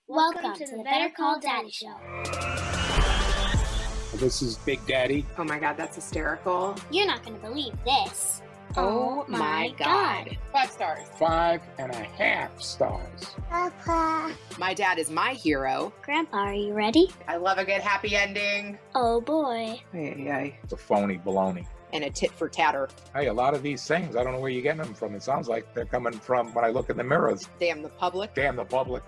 Welcome to the Better Call Daddy Show. This is Big Daddy. Oh my God, that's hysterical. You're not going to believe this. Oh my God. 5 stars. 5.5 stars. Papa. My dad is my hero. Grandpa, are you ready? I love a good happy ending. Oh boy. It's a phony baloney. And a tit for tatter. Hey, a lot of these things, I don't know where you're getting them from. It sounds like they're coming from when I look in the mirrors. Damn the public. Damn the public.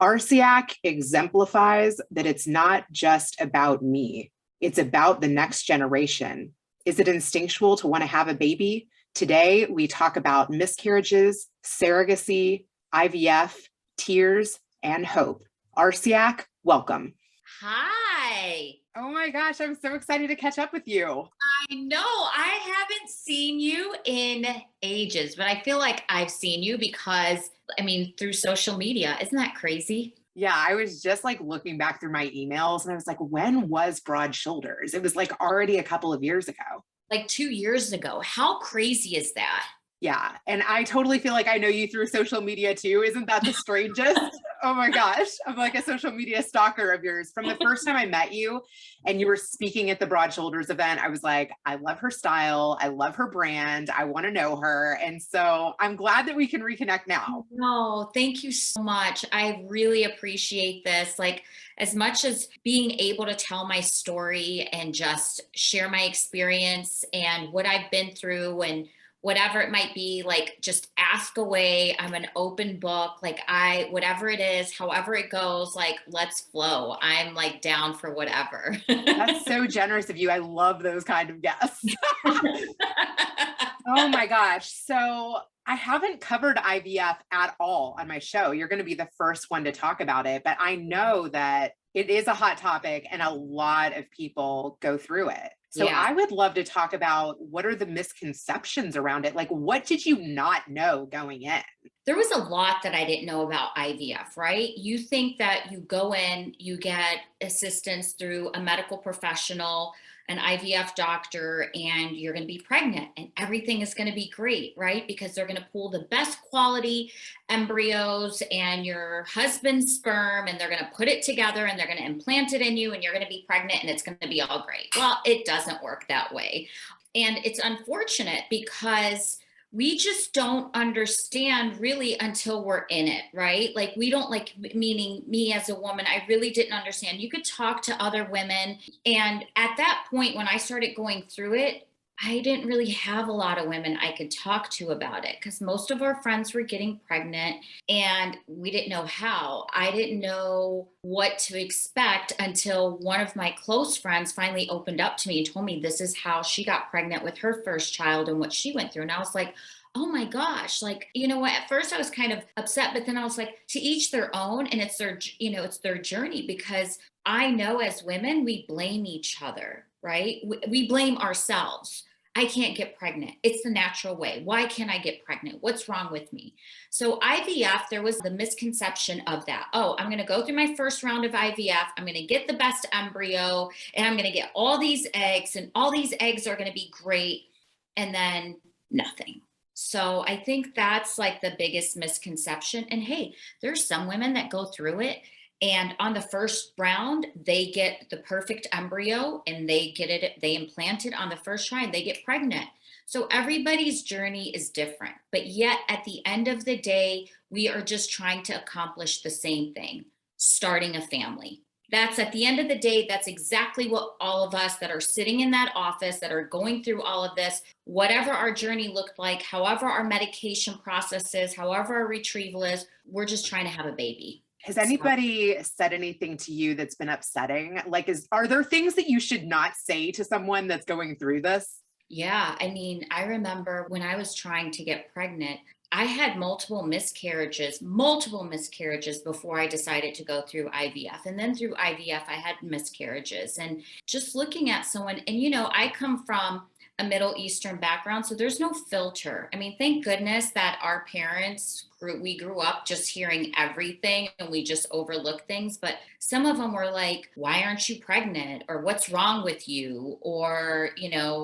Arsiak exemplifies that it's not just about me. It's about the next generation. Is it instinctual to want to have a baby? Today, we talk about miscarriages, surrogacy, IVF, tears, and hope. Arsiak, welcome. Hi. Oh my gosh, I'm so excited to catch up with you. I know I haven't seen you in ages, but I feel like I've seen you because, through social media. Isn't that crazy? Yeah, I was just looking back through my emails and I was like, when was Broad Shoulders? It was already a couple of years ago. Like 2 years ago. How crazy is that? Yeah. And I totally feel like I know you through social media too. Isn't that the strangest? Oh my gosh. I'm like a social media stalker of yours. From the first time I met you and you were speaking at the Broad Shoulders event, I was like, I love her style. I love her brand. I want to know her. And so I'm glad that we can reconnect now. No, thank you so much. I really appreciate this. As much as being able to tell my story and just share my experience and what I've been through and whatever it might be, just ask away. I'm an open book. Whatever it is, however it goes, let's flow. I'm down for whatever. That's so generous of you. I love those kind of guests. Oh my gosh. So I haven't covered IVF at all on my show. You're going to be the first one to talk about it, but I know that it is a hot topic and a lot of people go through it. So Yeah. I would love to talk about what are the misconceptions around it? What did you not know going in? There was a lot that I didn't know about IVF, right? You think that you go in, you get assistance through a medical professional, an IVF doctor, and you're going to be pregnant and everything is going to be great, right? Because they're going to pull the best quality embryos and your husband's sperm and they're going to put it together and they're going to implant it in you and you're going to be pregnant and it's going to be all great. Well, it doesn't work that way. And it's unfortunate because we just don't understand really until we're in it, right? We don't meaning me as a woman, I really didn't understand. You could talk to other women. And at that point, when I started going through it, I didn't really have a lot of women I could talk to about it because most of our friends were getting pregnant and we didn't know how. I didn't know what to expect until one of my close friends finally opened up to me and told me this is how she got pregnant with her first child and what she went through. And I was like, oh my gosh, you know what? At first I was kind of upset, but then I was like, to each their own. And it's their, it's their journey because I know as women, we blame each other, right? We blame ourselves. I can't get pregnant. It's the natural way. Why can't I get pregnant? What's wrong with me? So IVF, there was the misconception of that. Oh, I'm going to go through my first round of IVF. I'm going to get the best embryo and I'm going to get all these eggs and all these eggs are going to be great. And then nothing. So I think that's the biggest misconception. And hey, there's some women that go through it and on the first round, they get the perfect embryo and they implant it on the first try and they get pregnant. So everybody's journey is different, but yet at the end of the day, we are just trying to accomplish the same thing, starting a family. That's at the end of the day, that's exactly what all of us that are sitting in that office that are going through all of this, whatever our journey looked like, however our medication process is, however our retrieval is, we're just trying to have a baby. Has anybody said anything to you that's been upsetting? Are there things that you should not say to someone that's going through this? Yeah. I remember when I was trying to get pregnant, I had multiple miscarriages before I decided to go through IVF. And then through IVF, I had miscarriages. And just looking at someone, and I come from a Middle Eastern background. So there's no filter. I mean, thank goodness that our parents we grew up just hearing everything and we just overlook things. But some of them were like, why aren't you pregnant? Or what's wrong with you? Or,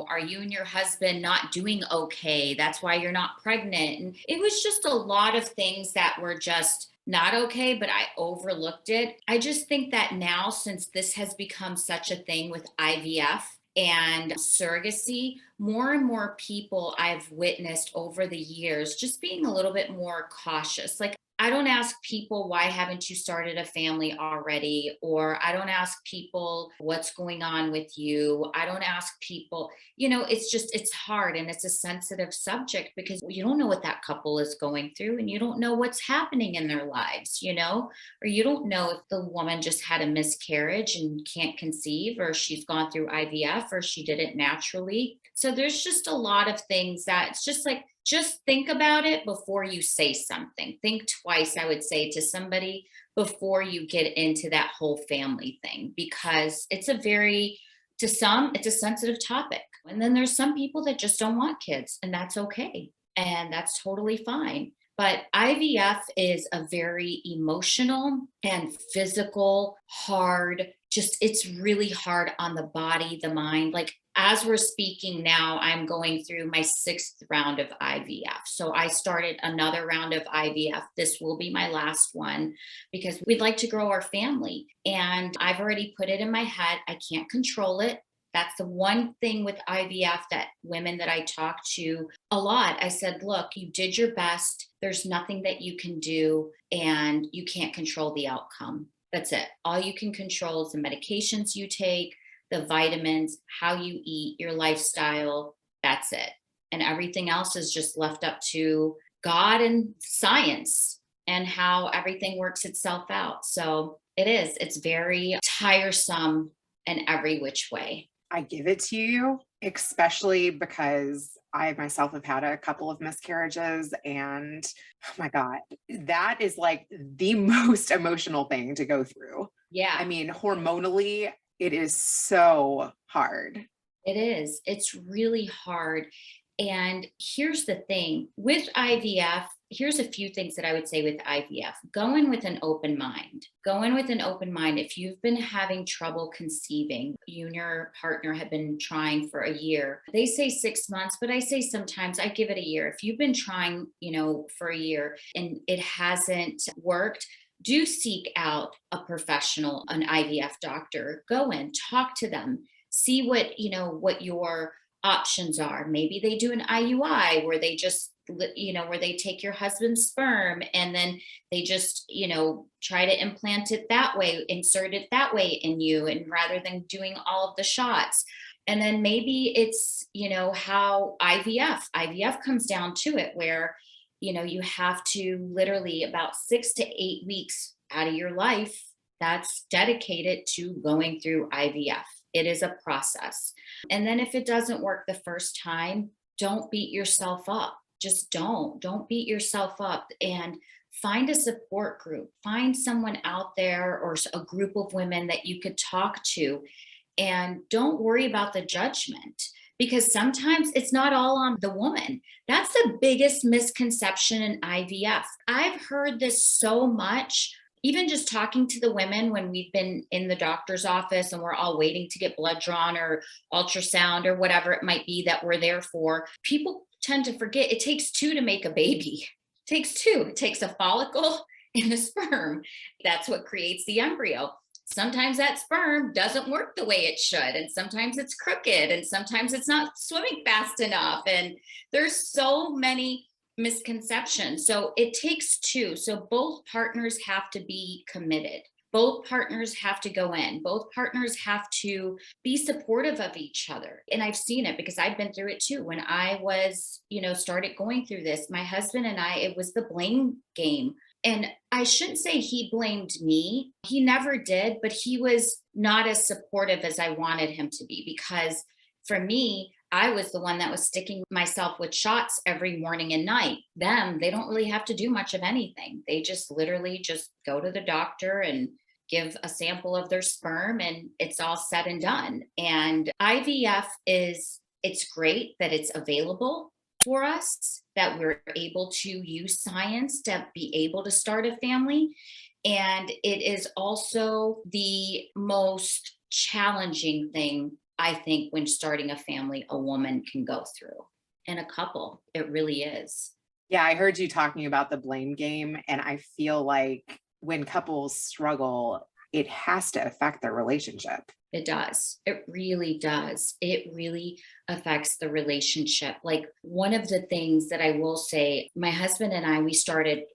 are you and your husband not doing okay? That's why you're not pregnant. And it was just a lot of things that were just not okay, but I overlooked it. I just think that now, since this has become such a thing with IVF and surrogacy, more and more people I've witnessed over the years just being a little bit more cautious. Like, I don't ask people, why haven't you started a family already? Or I don't ask people, what's going on with you? I don't ask people, it's hard and it's a sensitive subject because you don't know what that couple is going through and you don't know what's happening in their lives, or you don't know if the woman just had a miscarriage and can't conceive, or she's gone through IVF, or she did it naturally. So there's just a lot of things that it's just like, just think about it before you say something. Think twice, I would say, to somebody before you get into that whole family thing, because it's to some, it's a sensitive topic. And then there's some people that just don't want kids, and that's okay. And that's totally fine. But IVF is a very emotional and physical, hard, it's really hard on the body, the mind. Like, as we're speaking now, I'm going through my 6th round of IVF. So I started another round of IVF. This will be my last one because we'd like to grow our family. And I've already put it in my head. I can't control it. That's the one thing with IVF that women that I talk to a lot, I said, look, you did your best. There's nothing that you can do, and you can't control the outcome. That's it. All you can control is the medications you take, the vitamins, how you eat, your lifestyle. That's it. And everything else is just left up to God and science and how everything works itself out. So it's very tiresome in every which way. I give it to you, especially because I myself have had a couple of miscarriages, and oh my God, that is like the most emotional thing to go through. Yeah. I mean, hormonally, it is so hard. It is. It's really hard. And here's the thing with IVF, here's a few things that I would say with IVF. Go in with an open mind. Go in with an open mind. If you've been having trouble conceiving, you and your partner have been trying for a year. They say 6 months, but I say sometimes I give it a year. If you've been trying, for a year and it hasn't worked, do seek out a professional, an IVF doctor. Go in, talk to them, see what your options are. Maybe they do an IUI where they just, where they take your husband's sperm and then they just, try to implant it that way, insert it that way in you, and rather than doing all of the shots. And then maybe it's, how IVF comes down to it, where, you have to literally about 6 to 8 weeks out of your life that's dedicated to going through IVF. It is a process. And then if it doesn't work the first time, don't beat yourself up. Just don't beat yourself up, and find a support group. Find someone out there or a group of women that you could talk to, and don't worry about the judgment, because sometimes it's not all on the woman. That's the biggest misconception in IVF. I've heard this so much. Even just talking to the women when we've been in the doctor's office and we're all waiting to get blood drawn or ultrasound or whatever it might be that we're there for, people tend to forget it takes 2 to make a baby. It takes 2. It takes a follicle and a sperm. That's what creates the embryo. Sometimes that sperm doesn't work the way it should, and sometimes it's crooked, and sometimes it's not swimming fast enough. And there's so many misconceptions. So it takes 2. So both partners have to be committed. Both partners have to go in. Both partners have to be supportive of each other. And I've seen it because I've been through it too. When I was, started going through this, my husband and I, it was the blame game. And I shouldn't say he blamed me. He never did, but he was not as supportive as I wanted him to be, because for me, I was the one that was sticking myself with shots every morning and night. They don't really have to do much of anything. They just literally just go to the doctor and give a sample of their sperm, and it's all said and done. And IVF is it's great that it's available for us, that we're able to use science to be able to start a family. And it is also the most challenging thing, I think, when starting a family, a woman can go through. And a couple, it really is. Yeah, I heard you talking about the blame game, and I feel like when couples struggle, it has to affect their relationship. It does. It really does. It really affects the relationship. Like, one of the things that I will say, my husband and I, we started,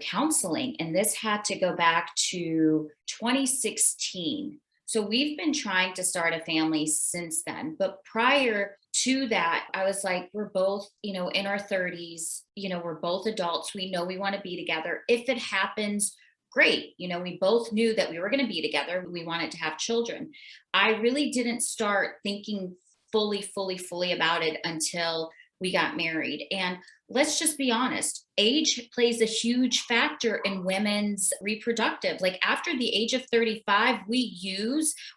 counseling, and this had to go back to 2016. So we've been trying to start a family since then. But prior to that, I was like, we're both, in our 30s, we're both adults. We know we want to be together. If it happens, great. We both knew that we were going to be together. We wanted to have children. I really didn't start thinking fully about it until we got married. And let's just be honest, age plays a huge factor in women's reproductive. Like, after the age of 35,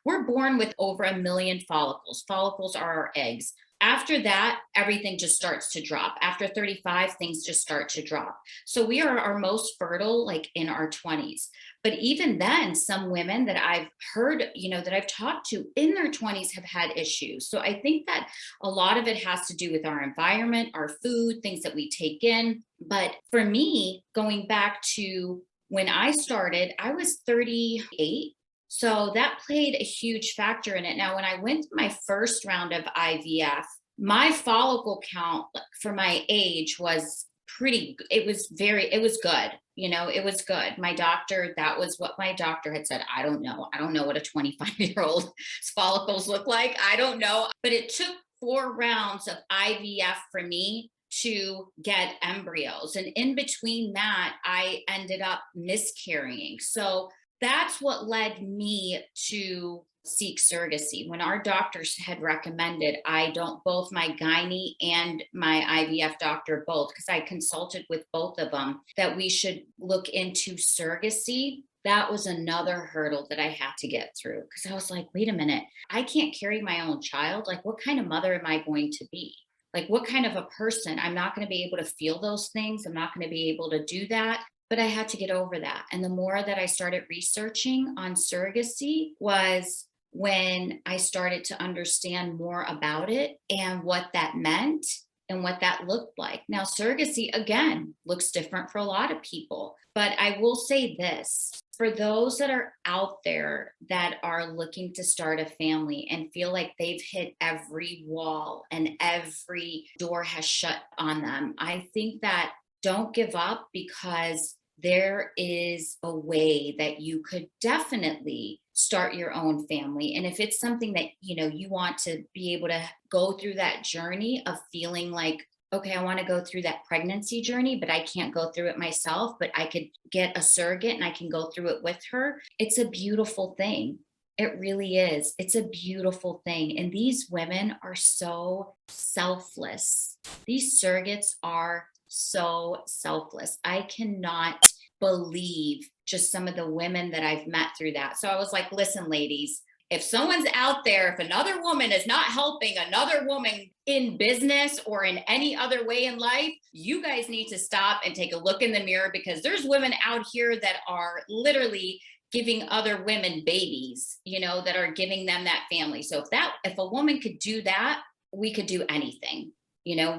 we're born with over 1 million follicles. Follicles are our eggs. After that, everything just starts to drop. After 35, things just start to drop. So we are our most fertile, like, in our 20s. But even then, some women that I've heard, that I've talked to in their 20s have had issues. So I think that a lot of it has to do with our environment, our food, things that we take in. But for me, going back to when I started, I was 38. So that played a huge factor in it. Now, when I went through my first round of IVF, my follicle count for my age was it was good. It was good. My doctor, that was what my doctor had said. I don't know what a 25-year-old follicles look like. I don't know. But it took 4 rounds of IVF for me to get embryos. And in between that, I ended up miscarrying. So that's what led me to seek surrogacy. When our doctors had recommended, both my gynae and my IVF doctor, both, because I consulted with both of them, that we should look into surrogacy. That was another hurdle that I had to get through, because I was like, wait a minute, I can't carry my own child. Like, what kind of mother am I going to be? Like, what kind of a person? I'm not going to be able to feel those things. I'm not going to be able to do that. But I had to get over that. And the more that I started researching on surrogacy was when I started to understand more about it and what that meant and what that looked like. Now, surrogacy, again, looks different for a lot of people. But I will say this, for those that are out there that are looking to start a family and feel like they've hit every wall and every door has shut on them, I think that don't give up, because there is a way that you could definitely start your own family. And if it's something that, you want to be able to go through that journey of feeling like, okay, I want to go through that pregnancy journey, but I can't go through it myself, but I could get a surrogate and I can go through it with her. It's a beautiful thing. It really is. It's a beautiful thing. And these women are so selfless. These surrogates are so selfless. I cannot believe just some of the women that I've met through that. So I was like, listen, ladies, if someone's out there, if another woman is not helping another woman in business or in any other way in life, you guys need to stop and take a look in the mirror, because there's women out here that are literally giving other women babies, that are giving them that family. So if a woman could do that, we could do anything.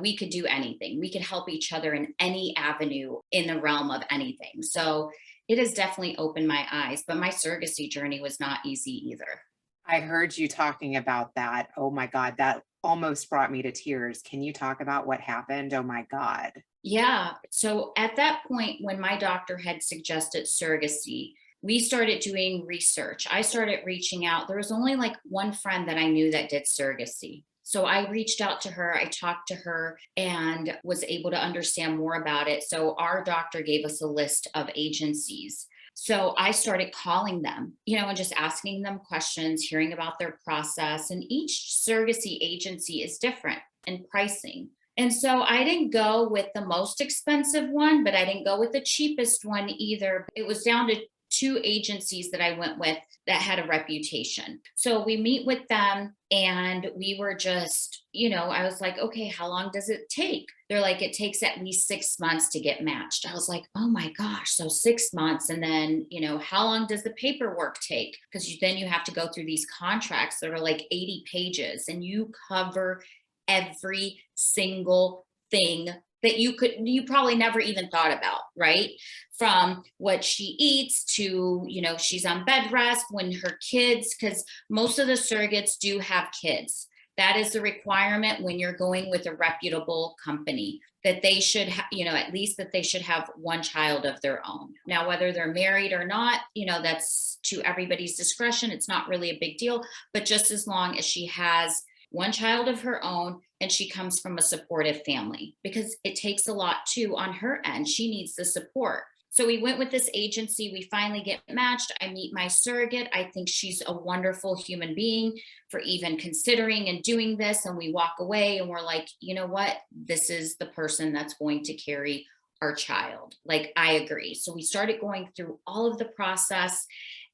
We could do anything. We could help each other in any avenue in the realm of anything. So it has definitely opened my eyes, but my surrogacy journey was not easy either. I heard you talking about that. Oh my God, that almost brought me to tears. Can you talk about what happened? Oh my God. Yeah. So at that point, when my doctor had suggested surrogacy, we started doing research. I started reaching out. There was only like one friend that I knew that did surrogacy. So I reached out to her, I talked to her, and was able to understand more about it. So our doctor gave us a list of agencies. So I started calling them, and just asking them questions, hearing about their process. And each surrogacy agency is different in pricing. And so I didn't go with the most expensive one, but I didn't go with the cheapest one either. It was down to 2 agencies that I went with that had a reputation. So we meet with them and we were just, I was like, okay, how long does it take? They're like, it takes at least 6 months to get matched. I was like, oh my gosh, so 6 months. And then, how long does the paperwork take? Because then you have to go through these contracts that are like 80 pages and you cover every single thing that you probably never even thought about, right? From what she eats to, she's on bed rest when her kids, because most of the surrogates do have kids. That is the requirement when you're going with a reputable company, that they should at least that they should have one child of their own. Now, whether they're married or not, that's to everybody's discretion. It's not really a big deal, but just as long as she has one child of her own and she comes from a supportive family, because it takes a lot too on her end. She needs the support. So we went with this agency. We finally get matched. I meet my surrogate. I think she's a wonderful human being for even considering and doing this. And we walk away and we're like, you know what? This is the person that's going to carry our child. Like, I agree. So we started going through all of the process,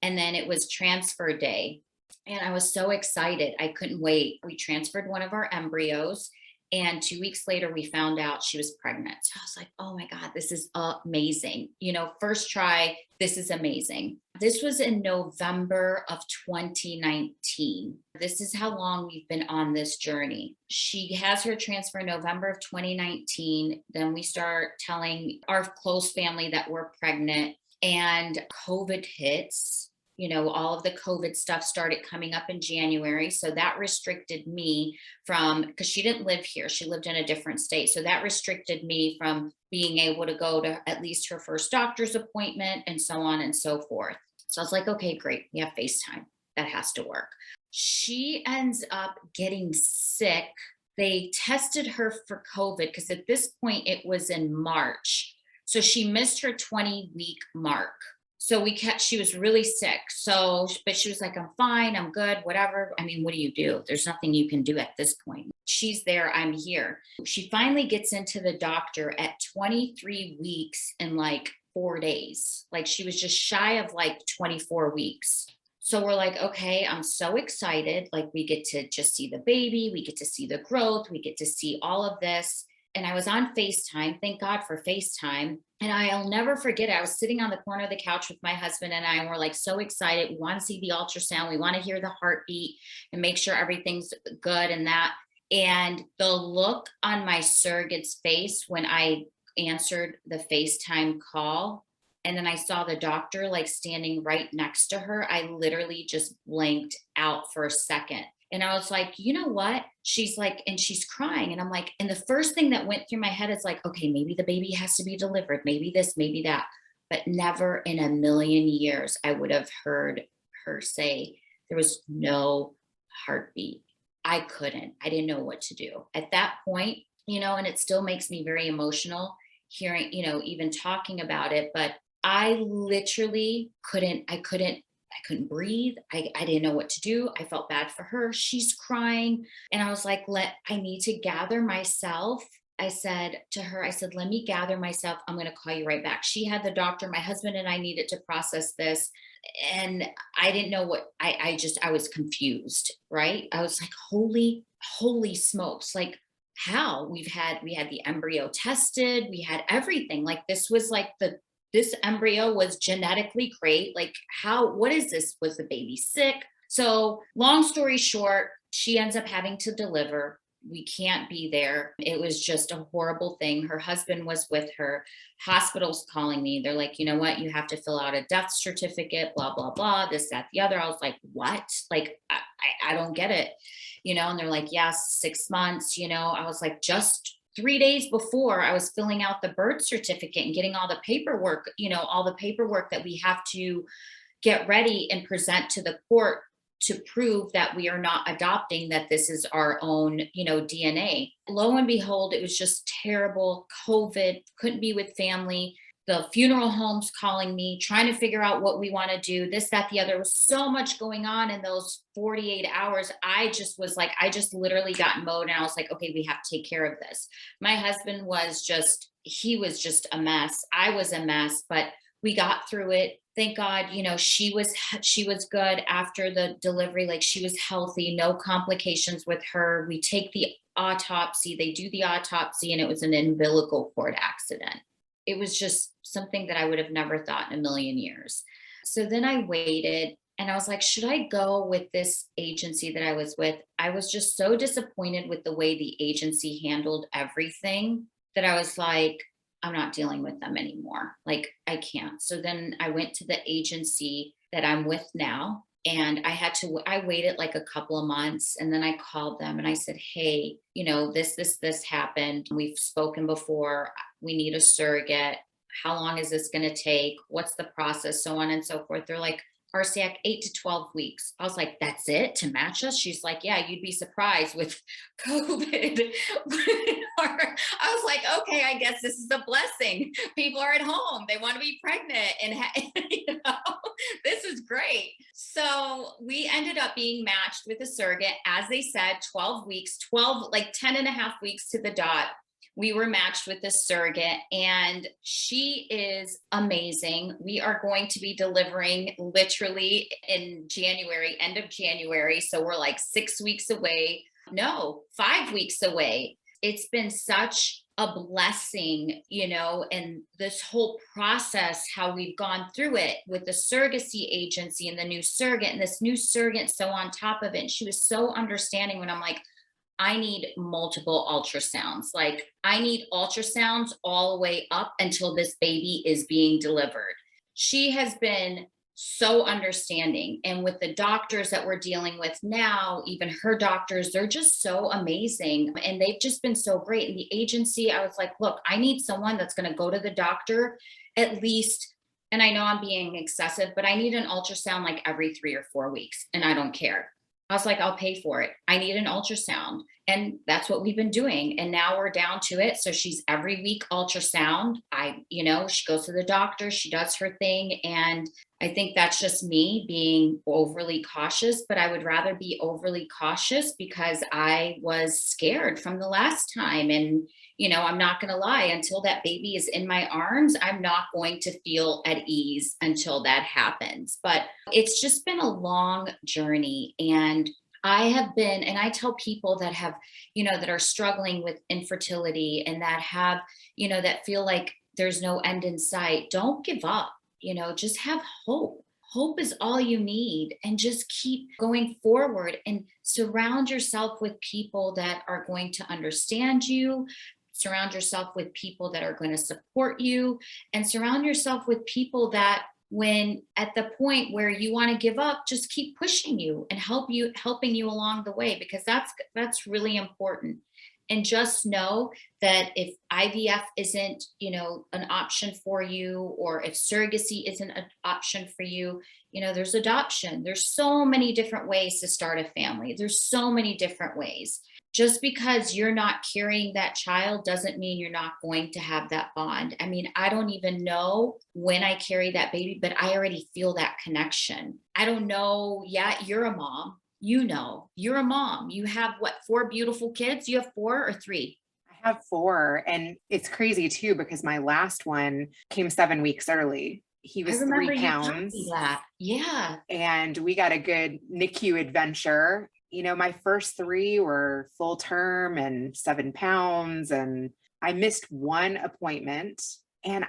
and then it was transfer day. And I was so excited. I couldn't wait. We transferred one of our embryos, and 2 weeks later, we found out she was pregnant. So I was like, oh my God, this is amazing. First try, this is amazing. This was in November of 2019. This is how long we've been on this journey. She has her transfer in November of 2019. Then we start telling our close family that we're pregnant, and COVID hits. All of the COVID stuff started coming up in January. So that restricted me because she didn't live here. She lived in a different state. So that restricted me from being able to go to at least her first doctor's appointment and so on and so forth. So I was like, okay, great. We have FaceTime. That has to work. She ends up getting sick. They tested her for COVID because at this point it was in March. So she missed her 20-week mark. So she was really sick. But she was like, I'm fine, I'm good, whatever. I mean, what do you do? There's nothing you can do at this point. She's there, I'm here. She finally gets into the doctor at 23 weeks and like 4 days. Like, she was just shy of like 24 weeks. So we're like, okay, I'm so excited. Like, we get to just see the baby. We get to see the growth. We get to see all of this. And I was on FaceTime. Thank God for FaceTime. And I'll never forget it. I was sitting on the corner of the couch with my husband and I, and we're like so excited. We want to see the ultrasound. We want to hear the heartbeat and make sure everything's good and that. And the look on my surrogate's face when I answered the FaceTime call, and then I saw the doctor like standing right next to her, I literally just blanked out for a second. And I was like, you know what? She's like, and she's crying. And I'm like, and the first thing that went through my head is like, okay, maybe the baby has to be delivered. Maybe this, maybe that. But never in a million years, I would have heard her say there was no heartbeat. I didn't know what to do at that point, and it still makes me very emotional hearing, even talking about it. But I literally couldn't breathe. I didn't know what to do. I felt bad for her. She's crying. And I was like, I need to gather myself. I said to her, let me gather myself. I'm going to call you right back. She had the doctor. My husband and I needed to process this. And I didn't know what, I was confused, right? I was like, holy smokes. Like, how we had the embryo tested. We had everything. Like, this was like this embryo was genetically great. Like, what is this? Was the baby sick? So long story short, she ends up having to deliver. We can't be there. It was just a horrible thing. Her husband was with her. Hospital's calling me. They're like, you know what? You have to fill out a death certificate, blah, blah, blah, this, that, the other. I was like, what? Like, I don't get it. And they're like, yes, 6 months, I was like, just 3 days before I was filling out the birth certificate and getting all the paperwork, all the paperwork that we have to get ready and present to the court to prove that we are not adopting, that this is our own, DNA. Lo and behold, it was just terrible. COVID, couldn't be with family. The funeral home's calling me, trying to figure out what we want to do, this, that, the other. There was so much going on in those 48 hours. I just literally got in mode and I was like, okay, we have to take care of this. My husband was just a mess. I was a mess, but we got through it. Thank God, she was good after the delivery. Like, she was healthy, no complications with her. We take the autopsy, they do the autopsy, and it was an umbilical cord accident. It was just something that I would have never thought in a million years. So then I waited and I was like, should I go with this agency that I was with? I was just so disappointed with the way the agency handled everything that I was like, I'm not dealing with them anymore. Like, I can't. So then I went to the agency that I'm with now, and I waited like a couple of months, and then I called them and I said, hey, this happened. We've spoken before. We need a surrogate. How long is this going to take? What's the process? So on and so forth. They're like, Arsiak, 8 to 12 weeks. I was like, that's it to match us? She's like, yeah, you'd be surprised with COVID. I was like, okay, I guess this is a blessing. People are at home. They want to be pregnant. And, this is great. So we ended up being matched with a surrogate. As they said, 12 weeks, 10 and a half weeks to the dot. We were matched with this surrogate, and she is amazing. We are going to be delivering literally in January, end of January. So we're like 6 weeks away. No, 5 weeks away. It's been such a blessing, and this whole process, how we've gone through it with the surrogacy agency and the new surrogate, and this new surrogate so on top of it. And she was so understanding when I'm like, I need multiple ultrasounds. Like, I need ultrasounds all the way up until this baby is being delivered. She has been so understanding. And with the doctors that we're dealing with now, even her doctors, they're just so amazing. And they've just been so great. And the agency, I was like, look, I need someone that's going to go to the doctor at least, and I know I'm being excessive, but I need an ultrasound like every 3 or 4 weeks. And I don't care. I was like, I'll pay for it. I need an ultrasound. And that's what we've been doing. And now we're down to it. So she's every week ultrasound. She goes to the doctor, she does her thing. And I think that's just me being overly cautious, but I would rather be overly cautious because I was scared from the last time. And, I'm not going to lie, until that baby is in my arms, I'm not going to feel at ease until that happens. But it's just been a long journey. And and I tell people that have, that are struggling with infertility and that have, that feel like there's no end in sight, don't give up, just have hope. Hope is all you need, and just keep going forward and surround yourself with people that are going to understand you. Surround yourself with people that are going to support you, and surround yourself with people that, when at the point where you want to give up, just keep pushing you and helping you along the way, because that's really important. And just know that if IVF isn't, an option for you, or if surrogacy isn't an option for you, there's adoption. There's so many different ways to start a family. There's so many different ways. Just because you're not carrying that child doesn't mean you're not going to have that bond. I mean, I don't even know when I carry that baby, but I already feel that connection. I don't know. Yeah, you're a mom. You're a mom. You have 4 beautiful kids? You have 4 or 3? I have 4. And it's crazy too, because my last one came 7 weeks early. He was 3 pounds. Yeah. And we got a good NICU adventure. My first 3 were full term and 7 pounds. And I missed 1 appointment. And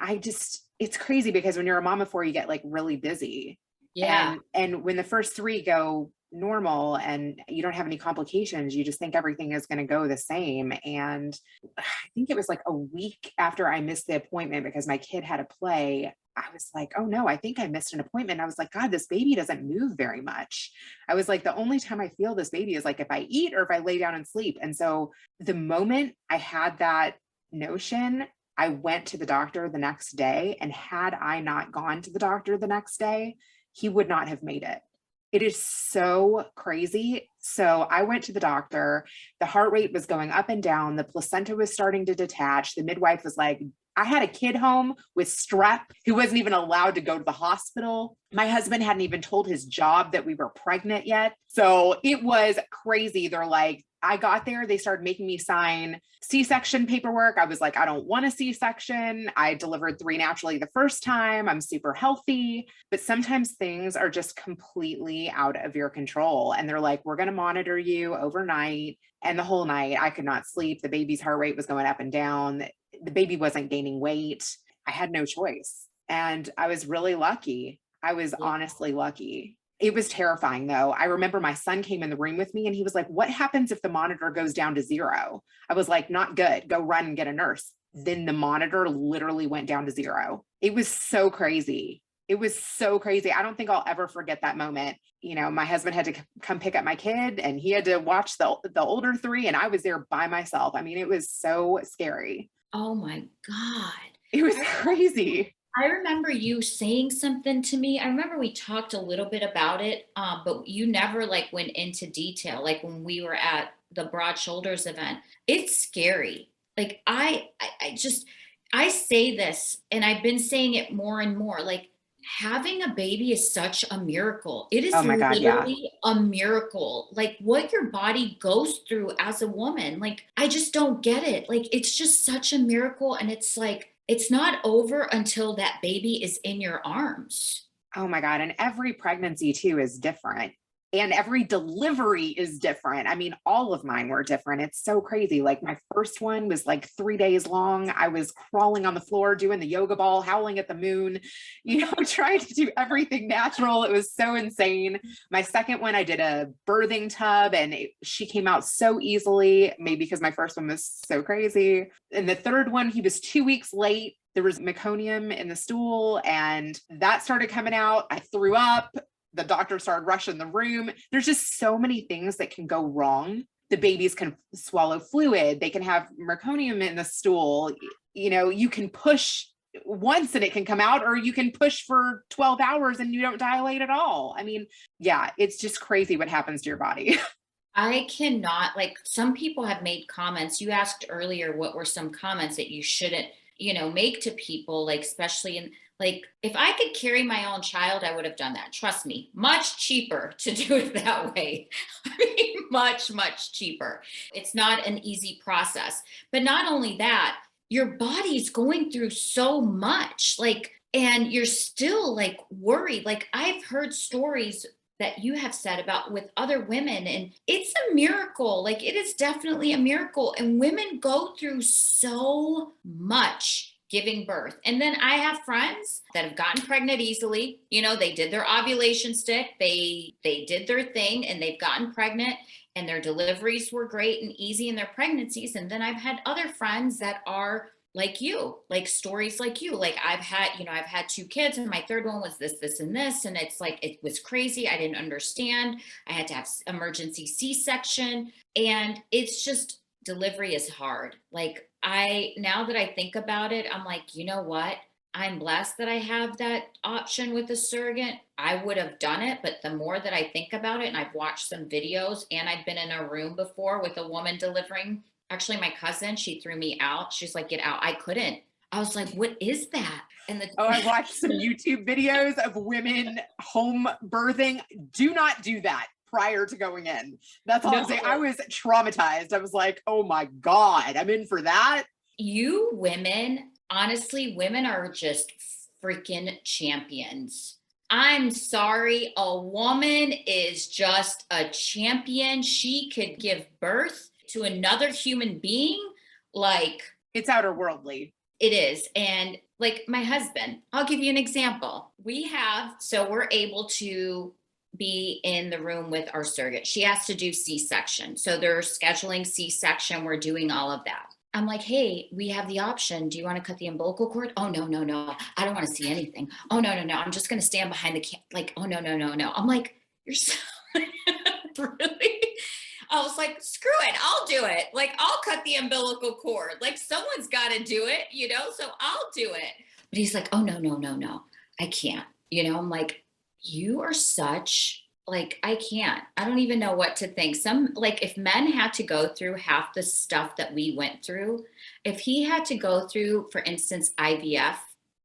it's crazy because when you're a mom of 4, you get like really busy. Yeah. And when the first 3 go normal and you don't have any complications, you just think everything is going to go the same. And I think it was like a week after I missed the appointment because my kid had a play, I was like, oh no, I think I missed an appointment. I was like, God, this baby doesn't move very much. I was like, the only time I feel this baby is like if I eat or if I lay down and sleep. And so the moment I had that notion, I went to the doctor the next day. And had I not gone to the doctor the next day, he would not have made it. It is so crazy. So I went to the doctor, the heart rate was going up and down. The placenta was starting to detach. The midwife was like, I had a kid home with strep who wasn't even allowed to go to the hospital. My husband hadn't even told his job that we were pregnant yet. So it was crazy. They're like, I got there, they started making me sign C-section paperwork. I was like, I don't want a C-section. I delivered 3 naturally the first time. I'm super healthy. But sometimes things are just completely out of your control. And they're like, we're going to monitor you overnight. And the whole night I could not sleep. The baby's heart rate was going up and down. The baby wasn't gaining weight. I had no choice. And I was really lucky. I was honestly lucky. It was terrifying though. I remember my son came in the room with me and he was like, what happens if the monitor goes down to 0? I was like, not good. Go run and get a nurse. Then the monitor literally went down to 0. It was so crazy. It was so crazy. I don't think I'll ever forget that moment. You know, my husband had to come pick up my kid and he had to watch the older 3 and I was there by myself. I mean, it was so scary. Oh my God. It was crazy. I remember you saying something to me. I remember we talked a little bit about it, but you never like went into detail. Like when we were at the Broad Shoulders event, it's scary. Like I say this and I've been saying it more and more, like having a baby is such a miracle. It is Oh my God, literally a miracle. Like what your body goes through as a woman. Like, I just don't get it. Like, it's just such a miracle. And it's like, it's not over until that baby is in your arms. Oh my God. And every pregnancy too is different. And every delivery is different. I mean, all of mine were different. It's so crazy. Like my first one was like 3 days long. I was crawling on the floor, doing the yoga ball, howling at the moon, you know, trying to do everything natural. It was so insane. My second one, I did a birthing tub and she came out so easily, maybe because my first one was so crazy. And the third one, he was 2 weeks late. There was meconium in the stool and that started coming out. I threw up. The doctor started rushing the room. There's just so many things that can go wrong. The babies can swallow fluid. They can have meconium in the stool. You know, you can push once and it can come out, or you can push for 12 hours and you don't dilate at all. I mean, yeah, it's just crazy what happens to your body. I cannot, like, some people have made comments. You asked earlier, what were some comments that you shouldn't, you know, make to people, like, especially in, like, if I could carry my own child, I would have done that. Trust me, much cheaper to do it that way. I mean, much, much cheaper. It's not an easy process. But not only that, your body's going through so much, like, and you're still like worried. Like, I've heard stories that you have said about with other women, and it's a miracle. Like, it is definitely a miracle. And women go through so much giving birth. And then I have friends that have gotten pregnant easily. You know, they did their ovulation stick, they did their thing and they've gotten pregnant and their deliveries were great and easy in their pregnancies. And then I've had other friends that are like you, like stories like you. Like I've had 2 kids and my third one was this, and this. And it's like, it was crazy. I didn't understand. I had to have emergency C-section. And it's just, delivery is hard. Like, now that I think about it, I'm like, you know what? I'm blessed that I have that option with a surrogate. I would have done it, but the more that I think about it, and I've watched some videos and I've been in a room before with a woman delivering. Actually, my cousin, she threw me out. She's like, get out. I couldn't. I was like, what is that? And I watched some YouTube videos of women home birthing. Do not do that prior to going in. That's all I'm saying. I was traumatized. I was like, oh my God, I'm in for that. You women, honestly, women are just freaking champions. I'm sorry. A woman is just a champion. She could give birth to another human being. Like, it's outerworldly. It is. And like my husband, I'll give you an example. We're able to be in the room with our surrogate. She has to do C-section. So they're scheduling C-section. We're doing all of that. I'm like, hey, we have the option. Do you want to cut the umbilical cord? Oh, no. I don't want to see anything. Oh, no. I'm just going to stand behind the like, oh, no. I'm like, you're so really? I was like, screw it. I'll do it. Like, I'll cut the umbilical cord. Like, someone's got to do it, you know? So I'll do it. But he's like, oh, no. I can't. You know, I'm like, you are such, like, I can't. I don't even know what to think. Like, if men had to go through half the stuff that we went through, if he had to go through, for instance, IVF,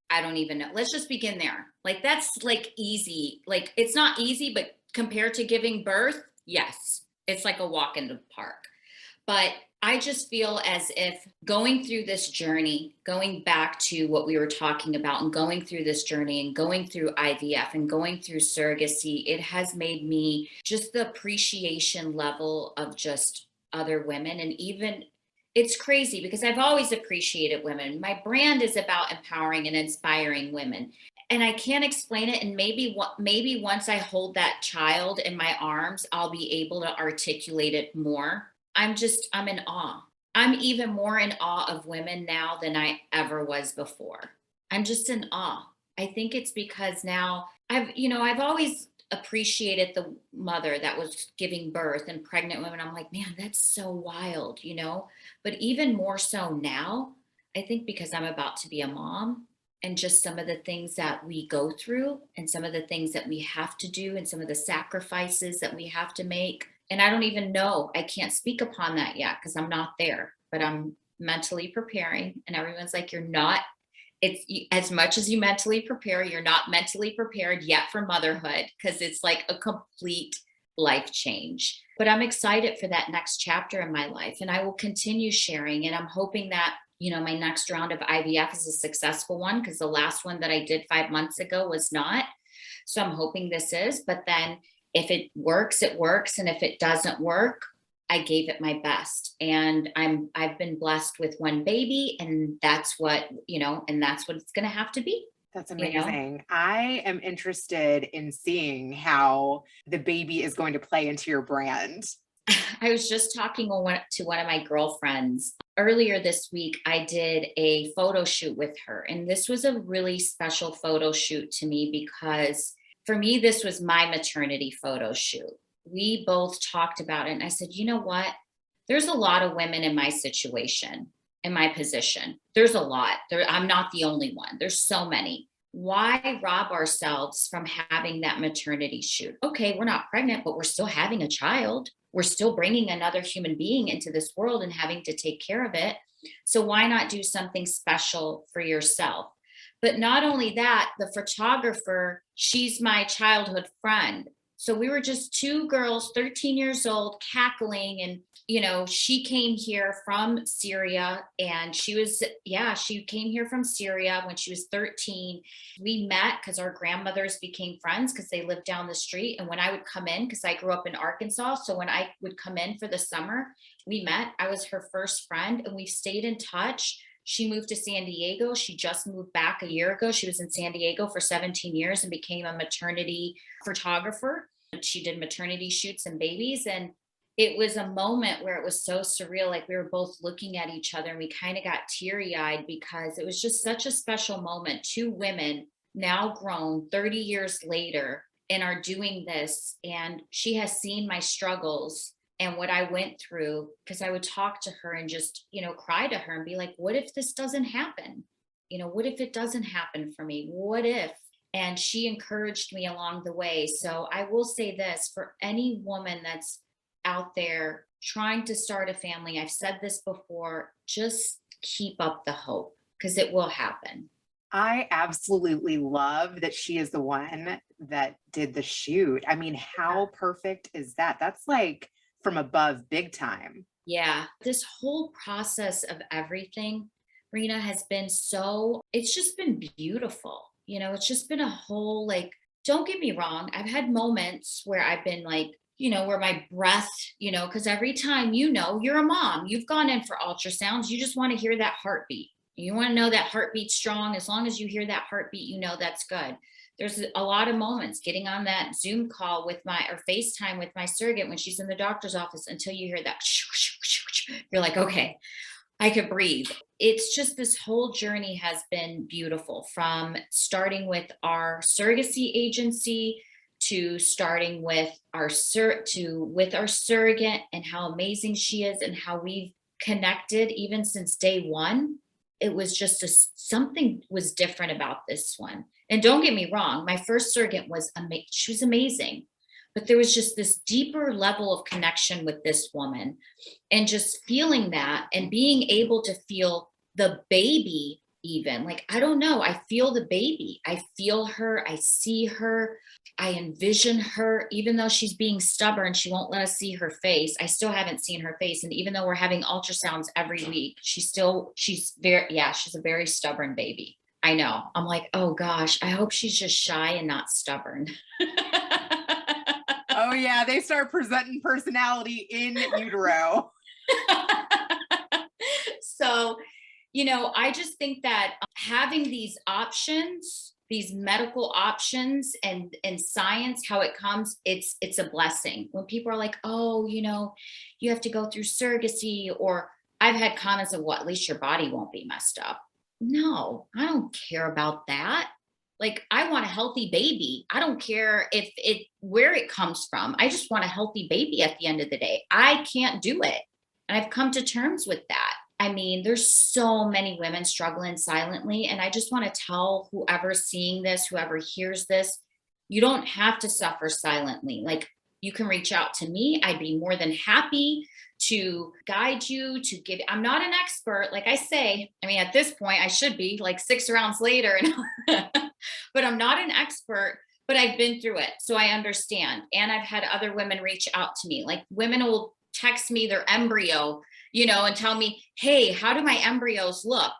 I don't even know. Let's just begin there. Like, that's like easy. Like, it's not easy, but compared to giving birth, yes, it's like a walk in the park. But I just feel as if going through this journey, going back to what we were talking about and going through this journey and going through IVF and going through surrogacy, it has made me just the appreciation level of just other women. And even it's crazy because I've always appreciated women. My brand is about empowering and inspiring women. And I can't explain it. And maybe once I hold that child in my arms, I'll be able to articulate it more. I'm in awe. I'm even more in awe of women now than I ever was before. I'm just in awe. I think it's because now I've always appreciated the mother that was giving birth and pregnant women. I'm like, man, that's so wild. But even more so now, I think because I'm about to be a mom and just some of the things that we go through and some of the things that we have to do and some of the sacrifices that we have to make. And I don't even know, I can't speak upon that yet because I'm not there, but I'm mentally preparing. And everyone's like, it's as much as you mentally prepare, you're not mentally prepared yet for motherhood because it's like a complete life change. But I'm excited for that next chapter in my life and I will continue sharing. And I'm hoping that, my next round of IVF is a successful one because the last one that I did 5 months ago was not. So I'm hoping this is, but then if it works, it works. And if it doesn't work, I gave it my best. And I've been blessed with one baby and that's what it's going to have to be. That's amazing. I am interested in seeing how the baby is going to play into your brand. I was just talking to one of my girlfriends earlier this week. I did a photo shoot with her, and this was a really special photo shoot to me because for me, this was my maternity photo shoot. We both talked about it, and I said, you know what? There's a lot of women in my situation, in my position. There's a lot. I'm not the only one. There's so many. Why rob ourselves from having that maternity shoot? Okay, we're not pregnant, but we're still having a child. We're still bringing another human being into this world and having to take care of it. So why not do something special for yourself? But not only that, the photographer, she's my childhood friend. So we were just two girls, 13 years old, cackling. And, she came here from Syria and she came here from Syria when she was 13. We met because our grandmothers became friends because they lived down the street. And when I would come in, because I grew up in Arkansas, so when I would come in for the summer, we met. I was her first friend and we stayed in touch. She moved to San Diego. She just moved back a year ago. She was in San Diego for 17 years and became a maternity photographer. She did maternity shoots and babies. And it was a moment where it was so surreal. Like we were both looking at each other and we kind of got teary-eyed because it was just such a special moment. Two women now grown 30 years later and are doing this. And she has seen my struggles and what I went through, because I would talk to her and just, cry to her and be like, what if this doesn't happen? What if it doesn't happen for me? What if? And she encouraged me along the way. So I will say this for any woman that's out there trying to start a family, I've said this before, just keep up the hope because it will happen. I absolutely love that she is the one that did the shoot. I mean, how perfect is that? That's like from above big time. Yeah. This whole process of everything, Rena, has been it's just been beautiful. It's just been a whole, don't get me wrong. I've had moments where I've been where my breath, because every time, you're a mom, you've gone in for ultrasounds, you just want to hear that heartbeat. You want to know that heartbeat's strong. As long as you hear that heartbeat, that's good. There's a lot of moments getting on that Zoom call or FaceTime with my surrogate when she's in the doctor's office until you hear that, you're like, okay, I could breathe. It's just this whole journey has been beautiful, from starting with our surrogacy agency to starting with our surrogate and how amazing she is and how we've connected even since day one. It was just something was different about this one. And don't get me wrong, my first surrogate she was amazing, but there was just this deeper level of connection with this woman, and just feeling that and being able to feel the baby even. Like, I don't know. I feel the baby. I feel her. I see her. I envision her, even though she's being stubborn, she won't let us see her face. I still haven't seen her face. And even though we're having ultrasounds every week, she's a very stubborn baby. I know. I'm like, oh gosh, I hope she's just shy and not stubborn. Oh yeah, they start presenting personality in utero. So, I just think that having these options, these medical options and science, how it comes, it's a blessing. When people are like, oh, you have to go through surrogacy, or I've had comments of, well, at least your body won't be messed up. No, I don't care about that. Like, I want a healthy baby. I don't care where it comes from. I just want a healthy baby at the end of the day. I can't do it. And I've come to terms with that. I mean, there's so many women struggling silently. And I just want to tell whoever's seeing this, whoever hears this, you don't have to suffer silently. Like, you can reach out to me. I'd be more than happy to guide you, I'm not an expert. Like I say, I mean, at this point I should be like 6 rounds later, but I'm not an expert, but I've been through it. So I understand. And I've had other women reach out to me. Like, women will text me their embryo, and tell me, hey, how do my embryos look?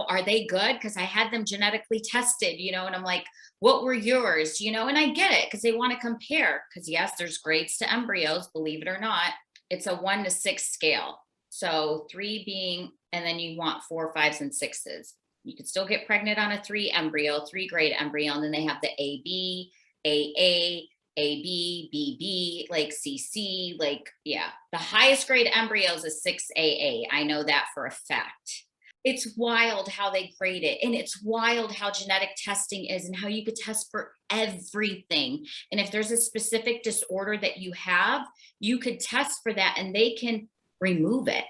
Are they good? Because I had them genetically tested, and I'm like, what were yours? And I get it, because they want to compare, because yes, there's grades to embryos, believe it or not. It's a 1 to 6 scale. So 3 being, and then you want 4, 5s, and 6s. You could still get pregnant on a 3 embryo, 3 grade embryo. And then they have the AB, AA, AB, BB, like CC, like, yeah. The highest grade embryos is 6AA. I know that for a fact. It's wild how they grade it. And it's wild how genetic testing is, and how you could test for everything. And if there's a specific disorder that you have, you could test for that and they can remove it.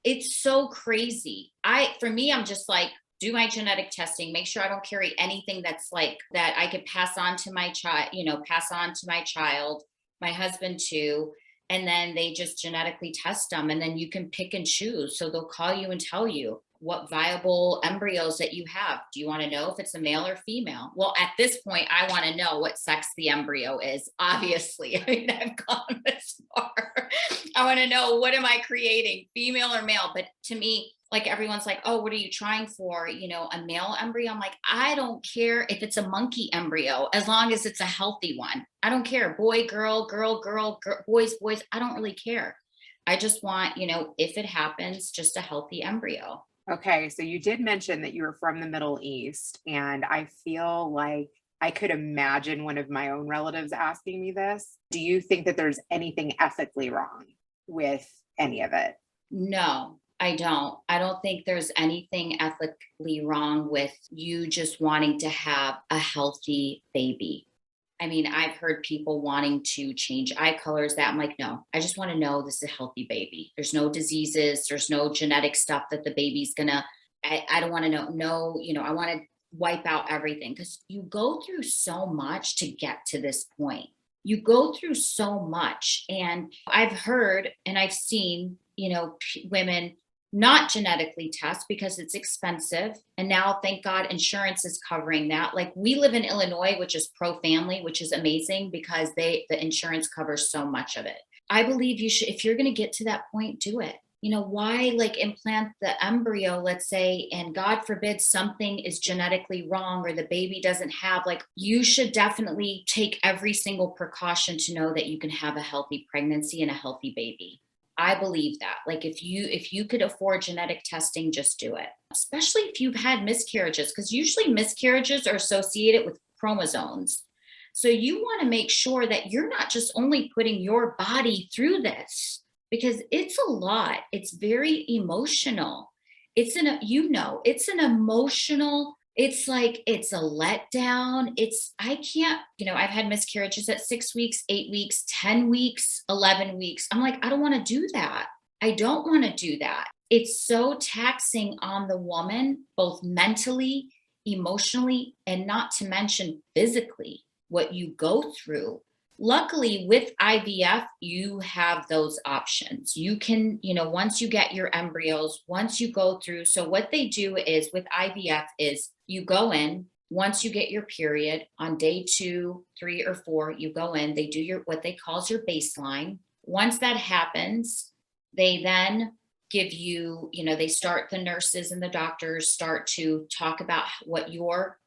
It's so crazy. For me, I'm just like, do my genetic testing, make sure I don't carry anything that's like that I could pass on to my child, my husband too. And then they just genetically test them, and then you can pick and choose. So they'll call you and tell you what viable embryos that you have. Do you want to know if it's a male or female? Well, at this point, I want to know what sex the embryo is. Obviously, I mean, I've gone this far. I want to know, what am I creating, female or male? But to me, like, everyone's like, oh, what are you trying for? A male embryo? I'm like, I don't care if it's a monkey embryo, as long as it's a healthy one. I don't care. Boy, girl, boys. I don't really care. I just want, if it happens, just a healthy embryo. Okay, so you did mention that you were from the Middle East, and I feel like I could imagine one of my own relatives asking me this. Do you think that there's anything ethically wrong with any of it? No, I don't. I don't think there's anything ethically wrong with you just wanting to have a healthy baby. I mean, I've heard people wanting to change eye colors. That I'm like, no, I just want to know this is a healthy baby. There's no diseases. There's no genetic stuff that the baby's gonna, I don't want to know. No, I want to wipe out everything, because you go through so much to get to this point. You go through so much. And I've heard and I've seen, women not genetically test because it's expensive. And now, thank God, insurance is covering that. Like, we live in Illinois, which is pro-family, which is amazing, because the insurance covers so much of it. I believe you should, if you're going to get to that point, do it. Why implant the embryo, let's say, and God forbid something is genetically wrong, or the baby doesn't have, you should definitely take every single precaution to know that you can have a healthy pregnancy and a healthy baby. I believe that. If you could afford genetic testing, just do it. Especially if you've had miscarriages, because usually miscarriages are associated with chromosomes. So you want to make sure that you're not just only putting your body through this, because it's a lot. It's very emotional. It's an emotional, it's a letdown. I've had miscarriages at 6 weeks, 8 weeks, 10 weeks, 11 weeks. I'm like, I don't want to do that. I don't want to do that. It's so taxing on the woman, both mentally, emotionally, and not to mention physically, what you go through Luckily, with IVF, you have those options. You can, once you get your embryos, once you go through. So what they do is with IVF is you go in, once you get your period on day 2, 3, or 4, you go in, they do what they call your baseline. Once that happens, they then give you, the nurses and the doctors start to talk about what your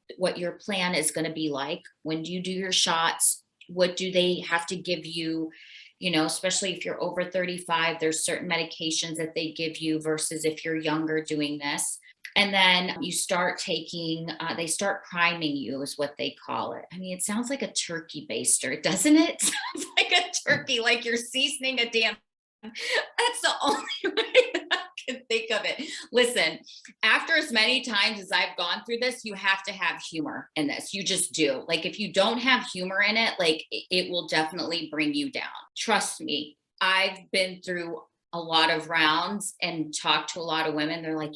plan is going to be like. When do you do your shots? What do they have to give you? Especially if you're over 35, there's certain medications that they give you versus if you're younger doing this. And then you start taking, they start priming you is what they call it. I mean, it sounds like a turkey baster, doesn't it? It sounds like a turkey, like you're seasoning a damn. That's the only way that I can think of it. Listen, after as many times as I've gone through this, you have to have humor in this. You just do. Like, if you don't have humor in it, like, it will definitely bring you down. Trust me, I've been through a lot of rounds and talked to a lot of women. They're like,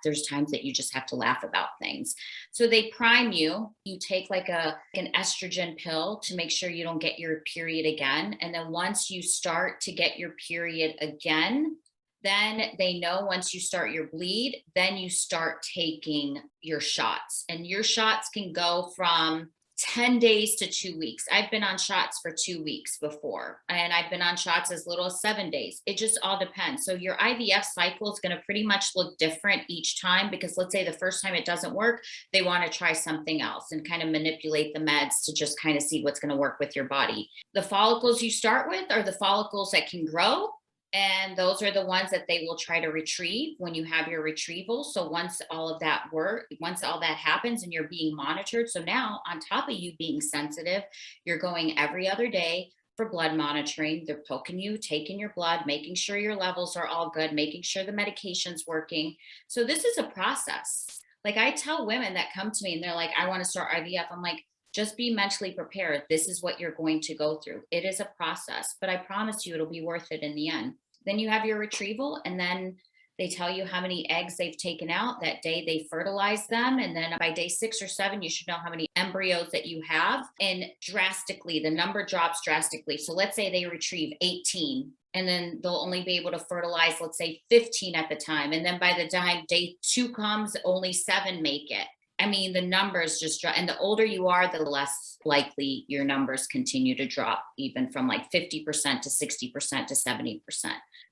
there's times that you just have to laugh about things. So they prime you. You take like an estrogen pill to make sure you don't get your period again. And then once you start to get your period again, then they know once you start your bleed, then you start taking your shots. And your shots can go from 10 days to 2 weeks. I've been on shots for 2 weeks before, and I've been on shots as little as 7 days. It just all depends. So your IVF cycle is going to pretty much look different each time, because let's say the first time it doesn't work, they want to try something else and kind of manipulate the meds to just kind of see what's going to work with your body. The follicles you start with are the follicles that can grow. And those are the ones that they will try to retrieve when you have your retrieval. So once all that happens and you're being monitored. So now on top of you being sensitive, you're going every other day for blood monitoring. They're poking you, taking your blood, making sure your levels are all good, making sure the medication's working. So this is a process. Like, I tell women that come to me and they're like, I want to start IVF. I'm like, just be mentally prepared. This is what you're going to go through. It is a process, but I promise you it'll be worth it in the end. Then you have your retrieval, and then they tell you how many eggs they've taken out. That day they fertilize them. And then by day 6 or 7, you should know how many embryos that you have. And the number drops drastically. So let's say they retrieve 18, and then they'll only be able to fertilize, let's say 15 at the time. And then by the time day 2 comes, only 7 make it. I mean, the numbers just drop. And the older you are, the less likely your numbers continue to drop, even from like 50% to 60% to 70%.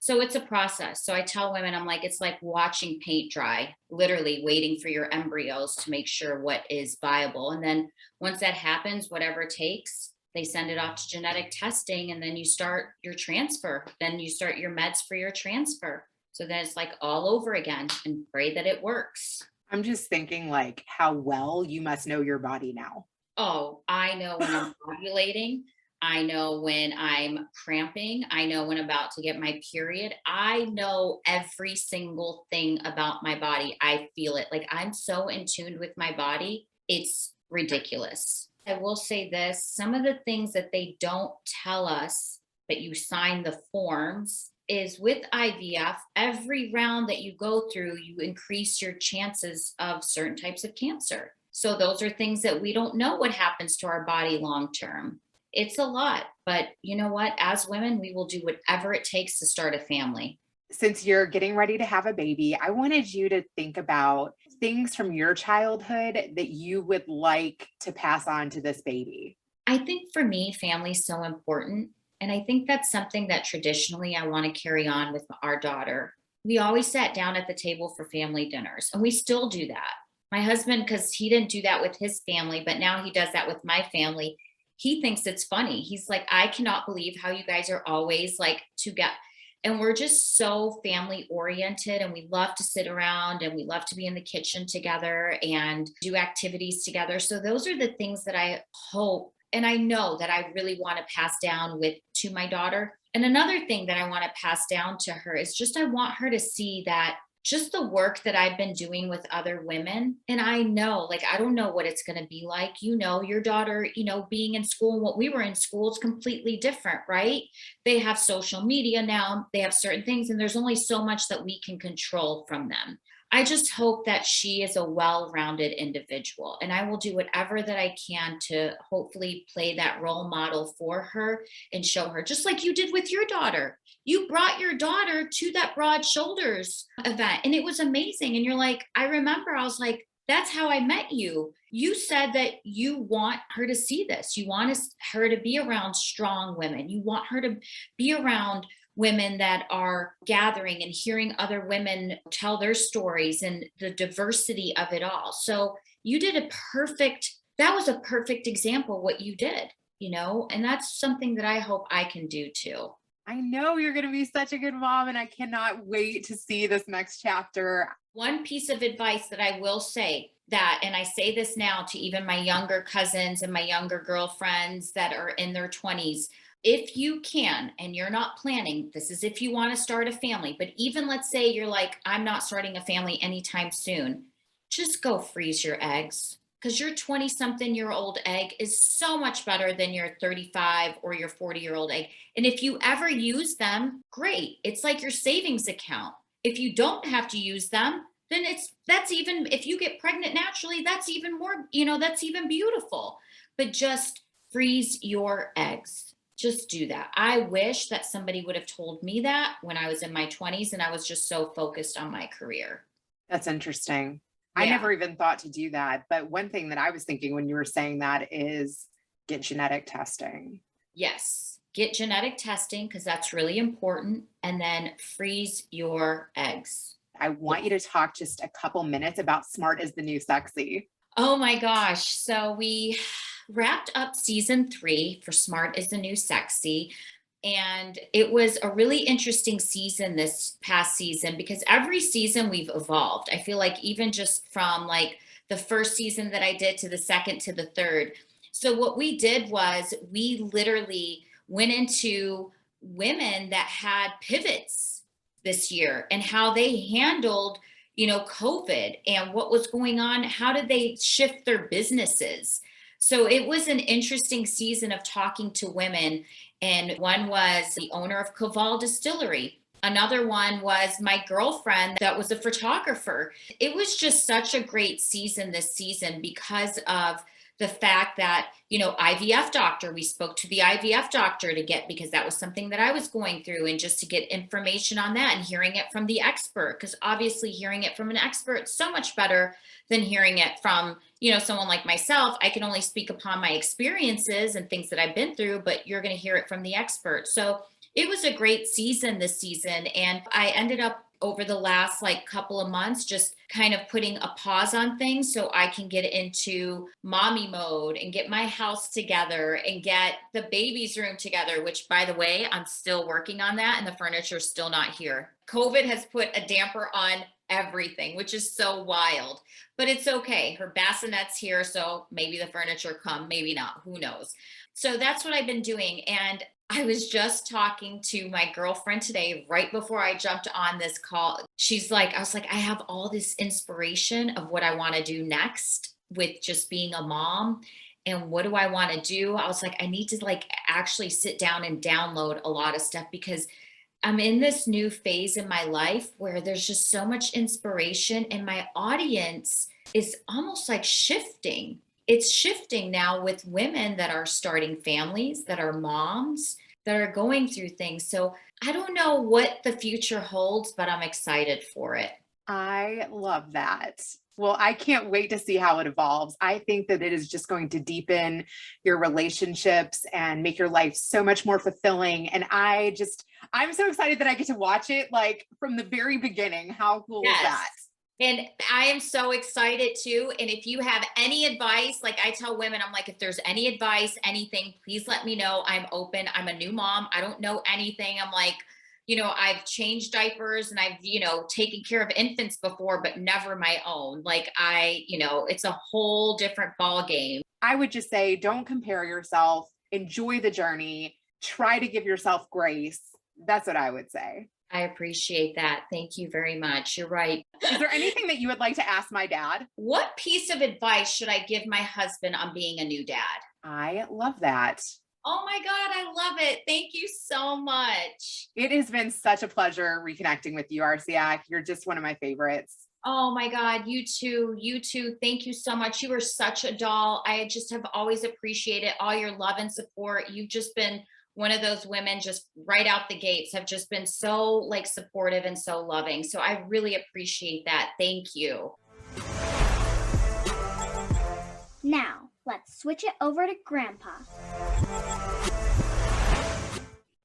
So it's a process. So I tell women, I'm like, it's like watching paint dry, literally waiting for your embryos to make sure what is viable. And then once that happens, whatever it takes, they send it off to genetic testing, and then you start your transfer. Then you start your meds for your transfer. So then it's like all over again, and pray that it works. I'm just thinking, like, how well you must know your body now. Oh, I know when I'm ovulating. I know when I'm cramping. I know when I'm about to get my period. I know every single thing about my body. I feel it. Like, I'm so in tune with my body. It's ridiculous. I will say this, some of the things that they don't tell us, but you sign the forms, is with IVF, every round that you go through, you increase your chances of certain types of cancer. So those are things that we don't know what happens to our body long term. It's a lot, but you know what? As women, we will do whatever it takes to start a family. Since you're getting ready to have a baby, I wanted you to think about things from your childhood that you would like to pass on to this baby. I think for me, family is so important. And I think that's something that traditionally I want to carry on with our daughter. We always sat down at the table for family dinners, and we still do that. My husband, because he didn't do that with his family, but now he does that with my family. He thinks it's funny. He's like, I cannot believe how you guys are always like together. And we're just so family oriented, and we love to sit around, and we love to be in the kitchen together and do activities together. So those are the things that I hope, and I know that I really want to pass down to my daughter. And another thing that I want to pass down to her is just, I want her to see that just the work that I've been doing with other women. And I know, like, I don't know what it's going to be like. Your daughter, being in school, and what we were in school is completely different, right? They have social media now, they have certain things, and there's only so much that we can control from them. I just hope that she is a well-rounded individual, and I will do whatever that I can to hopefully play that role model for her and show her, just like you did with your daughter. You brought your daughter to that Broad Shoulders event and it was amazing. And you're like, I remember, I was like, that's how I met you. You said that you want her to see this. You want her to be around strong women. You want her to be around women that are gathering and hearing other women tell their stories and the diversity of it all. So you did that was a perfect example what you did, and that's something that I hope I can do too. I know you're going to be such a good mom, and I cannot wait to see this next chapter. One piece of advice that I will say and I say this now to even my younger cousins and my younger girlfriends that are in their 20s, if you can, and you're not planning, this is if you want to start a family, but even let's say you're like, I'm not starting a family anytime soon, just go freeze your eggs. Because your 20-something-year-old egg is so much better than your 35 or your 40-year-old egg. And if you ever use them, great. It's like your savings account. If you don't have to use them, then that's even, if you get pregnant naturally, that's even more, that's even beautiful. But just freeze your eggs. Just do that. I wish that somebody would have told me that when I was in my 20s and I was just so focused on my career. That's interesting. I never even thought to do that. But one thing that I was thinking when you were saying that is get genetic testing. Yes. Get genetic testing because that's really important. And then freeze your eggs. I want you to talk just a couple minutes about Smart is the New Sexy. Oh my gosh. So we wrapped up season 3 for Smart is the New Sexy. And it was a really interesting season this past season because every season we've evolved. I feel like even just from like the first season that I did to the second to the third. So what we did was we literally went into women that had pivots this year and how they handled, COVID and what was going on. How did they shift their businesses? So it was an interesting season of talking to women. And one was the owner of Caval Distillery. Another one was my girlfriend that was a photographer. It was just such a great season this season because of the fact that, IVF doctor, we spoke to the IVF doctor because that was something that I was going through and just to get information on that and hearing it from the expert, because obviously hearing it from an expert is so much better than hearing it from, someone like myself. I can only speak upon my experiences and things that I've been through, but you're going to hear it from the expert. So it was a great season this season. And I ended up over the last couple of months, just kind of putting a pause on things so I can get into mommy mode and get my house together and get the baby's room together, which by the way, I'm still working on that and the furniture's still not here. COVID has put a damper on everything, which is so wild, but it's okay. Her bassinet's here. So maybe the furniture come, maybe not, who knows? So that's what I've been doing. And I was just talking to my girlfriend today, right before I jumped on this call. I was like, I have all this inspiration of what I want to do next with just being a mom. And what do I want to do? I was like, I need to actually sit down and download a lot of stuff because I'm in this new phase in my life where there's just so much inspiration and my audience is almost shifting. It's shifting now with women that are starting families, that are moms, that are going through things. So I don't know what the future holds, but I'm excited for it. I love that. Well, I can't wait to see how it evolves. I think that it is just going to deepen your relationships and make your life so much more fulfilling. And I'm so excited that I get to watch it from the very beginning. How cool is that? And I am so excited too. And if you have any advice, I tell women, I'm like, if there's any advice, anything, please let me know. I'm open. I'm a new mom. I don't know anything. I'm like, I've changed diapers and I've, taken care of infants before, but never my own. It's a whole different ball game. I would just say, don't compare yourself, enjoy the journey, try to give yourself grace. That's what I would say. I appreciate that. Thank you very much. You're right. Is there anything that you would like to ask my dad? What piece of advice should I give my husband on being a new dad? I love that. Oh my God, I love it. Thank you so much. It has been such a pleasure reconnecting with you, Arsiak. You're just one of my favorites. Oh my God, you too. You too. Thank you so much. You are such a doll. I just have always appreciated all your love and support. You've just been one of those women just right out the gates have just been so like supportive and so loving. So I really appreciate that. Thank you. Now, let's switch it over to Grandpa.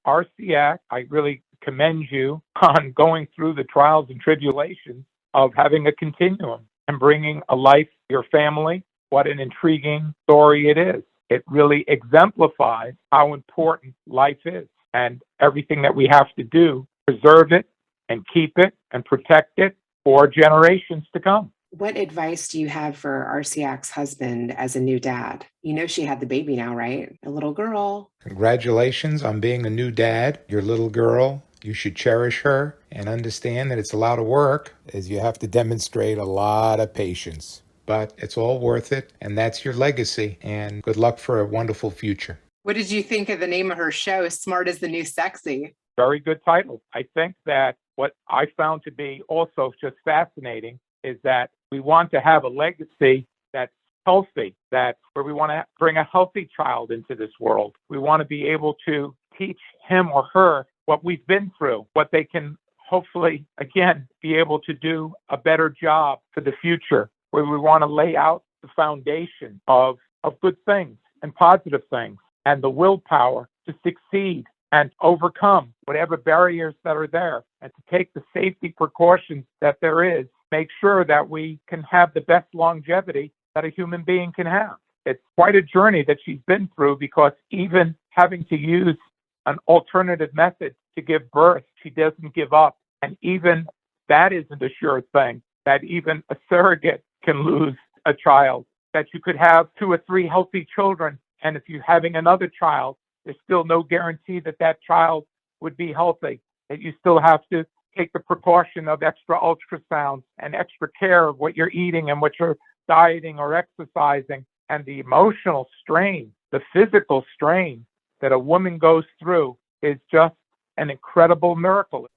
Arsiak, I really commend you on going through the trials and tribulations of having a continuum and bringing a life to your family. What an intriguing story it is. It really exemplifies how important life is and everything that we have to do, preserve it and keep it and protect it for generations to come. What advice do you have for Arsiak's husband as a new dad? You know she had the baby now, right? A little girl. Congratulations on being a new dad. Your little girl, you should cherish her and understand that it's a lot of work, as you have to demonstrate a lot of patience. But it's all worth it, and that's your legacy. And good luck for a wonderful future. What did you think of the name of her show, Smart is the New Sexy? Very good title. I think that what I found to be also just fascinating is that we want to have a legacy that's healthy, that where we want to bring a healthy child into this world. We want to be able to teach him or her what we've been through, what they can hopefully, again, be able to do a better job for the future, where we want to lay out the foundation of good things and positive things and the willpower to succeed and overcome whatever barriers that are there and to take the safety precautions that there is, make sure that we can have the best longevity that a human being can have. It's quite a journey that she's been through, because even having to use an alternative method to give birth, she doesn't give up. And even that isn't a sure thing, that even a surrogate can lose a child, that you could have 2 or 3 healthy children. And if you're having another child, there's still no guarantee that that child would be healthy, that you still have to take the precaution of extra ultrasounds and extra care of what you're eating and what you're dieting or exercising, and the emotional strain, the physical strain that a woman goes through is just an incredible miracle.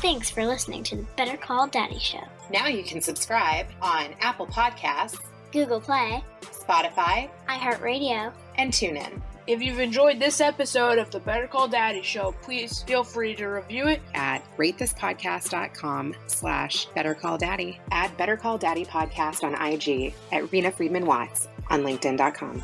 Thanks for listening to the Better Call Daddy Show. Now you can subscribe on Apple Podcasts, Google Play, Spotify, iHeartRadio, and TuneIn. If you've enjoyed this episode of the Better Call Daddy Show, please feel free to review it At ratethispodcast.com/BetterCallDaddy. Add Better Call Daddy Podcast on IG, at Rena Friedman Watts on LinkedIn.com.